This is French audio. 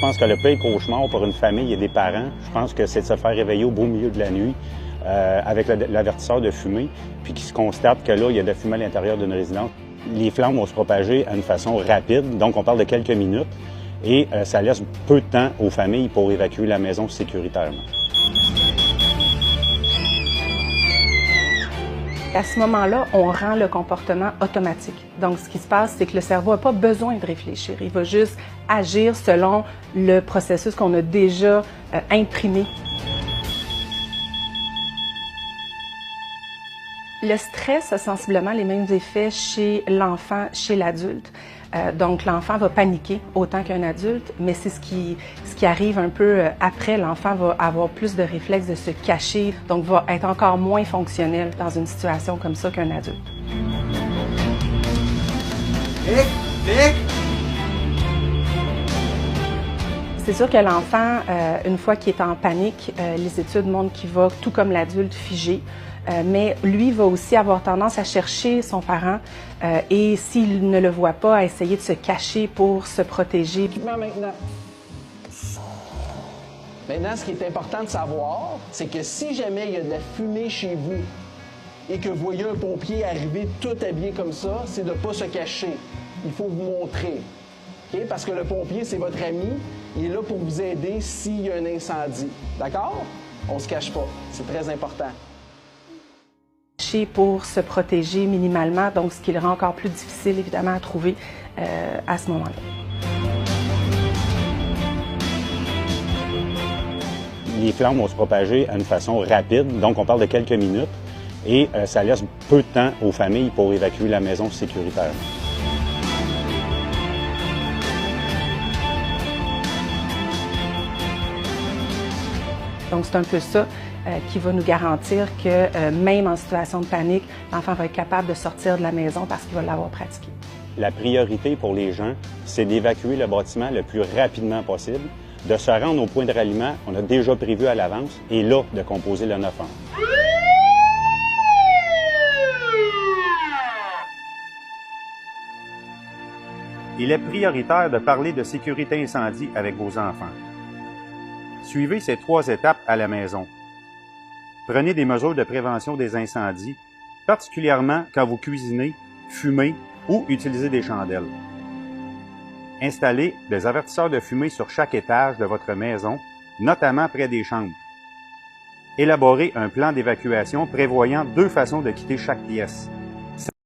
pense que le pire cauchemar pour une famille et des parents, je pense que c'est de se faire réveiller au beau milieu de la nuit avec l'avertisseur de fumée, puis qui se constate que là, il y a de la fumée à l'intérieur d'une résidence. Les flammes vont se propager à une façon rapide, donc on parle de quelques minutes, et ça laisse peu de temps aux familles pour évacuer la maison sécuritairement. À ce moment-là, on rend le comportement automatique. Donc, ce qui se passe, c'est que le cerveau n'a pas besoin de réfléchir. Il va juste agir selon le processus qu'on a déjà imprimé. Le stress a sensiblement les mêmes effets chez l'enfant, chez l'adulte. Donc, l'enfant va paniquer autant qu'un adulte, mais c'est ce qui arrive un peu après. L'enfant va avoir plus de réflexes de se cacher, donc va être encore moins fonctionnel dans une situation comme ça qu'un adulte. Vic! C'est sûr que l'enfant, une fois qu'il est en panique, les études montrent qu'il va, tout comme l'adulte, figer. Mais lui va aussi avoir tendance à chercher son parent et s'il ne le voit pas, à essayer de se cacher pour se protéger. Maintenant, ce qui est important de savoir, c'est que si jamais il y a de la fumée chez vous et que vous voyez un pompier arriver tout habillé comme ça, c'est de ne pas se cacher. Il faut vous montrer. Okay? Parce que le pompier, c'est votre ami. Il est là pour vous aider s'il y a un incendie. D'accord? On ne se cache pas. C'est très important. Pour se protéger minimalement, donc ce qui le rend encore plus difficile, évidemment, à trouver à ce moment-là. Les flammes vont se propager à une façon rapide, donc on parle de quelques minutes, et ça laisse peu de temps aux familles pour évacuer la maison sécuritairement. Donc c'est un peu ça qui va nous garantir que même en situation de panique, l'enfant va être capable de sortir de la maison parce qu'il va l'avoir pratiqué. La priorité pour les gens, c'est d'évacuer le bâtiment le plus rapidement possible, de se rendre au point de ralliement, on a déjà prévu à l'avance, et là, de composer le 911. Il est prioritaire de parler de sécurité incendie avec vos enfants. Suivez ces 3 étapes à la maison. Prenez des mesures de prévention des incendies, particulièrement quand vous cuisinez, fumez ou utilisez des chandelles. Installez des avertisseurs de fumée sur chaque étage de votre maison, notamment près des chambres. Élaborez un plan d'évacuation prévoyant 2 façons de quitter chaque pièce.